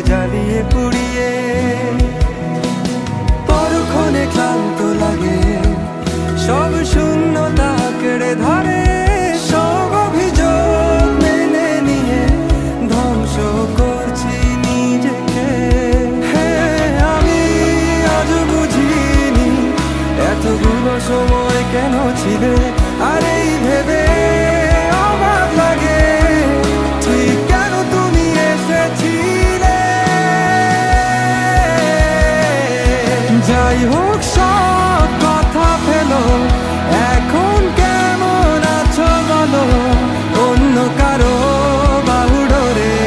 জ্বালিয়ে পুড়িয়ে পরক্ষণে ক্লান্ত লাগে, সব শূন্যতা কেড়ে ধরে, সব অভিযোগ মেনে নিয়ে ধ্বংস করছি নিজেকে। আমি আজ বুঝিনি এতগুলো সময় কেন ছিলে, আর এই ভেবে অবাক লাগে ঠিক কেন তুমি এসেছিলে। যাই হোক সব কথা ফেলো, এখন কেমন আছো বলো, অন্য কারো বাহুডোরে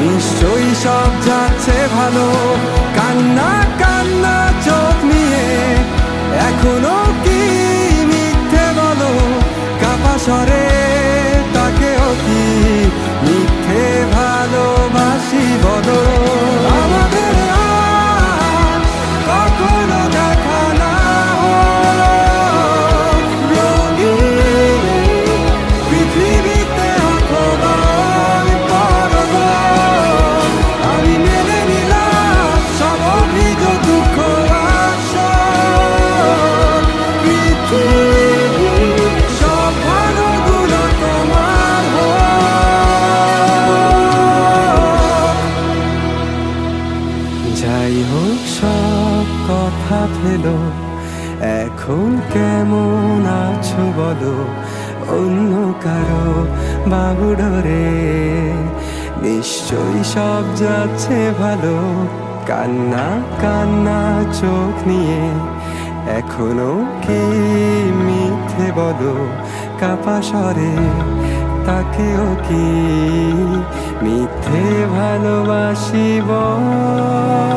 নিশ্চয়ই সব যাচ্ছে ভালো। কান্না কান্না চোখ নিয়ে এখনো কি মিথ্যে বলো, কাপা স্বরে তাকেও কি মিথ্যে ভালোবাসি বলো। আমাদের আর কখনো দেখা না হোক রঙিন পৃথিবীতে, অথবা আমি পরব। আমি মেনে নিলাম সব অভিযোগ, দুঃখ আর শোক। পৃথিবী সব ভালোগুলো তোমার হোক। যাই হোক সব কথা ফেলো, এখন কেমন আছো বলো, অন্য কারো বাহুডোরে নিশ্চয়ই সব যাচ্ছে ভালো। কান্না কান্না চোখ নিয়ে এখনো কি মিথ্যে বলো, কাপা স্বরে তাকেও কি মিথ্যে ভালোবাসি বল।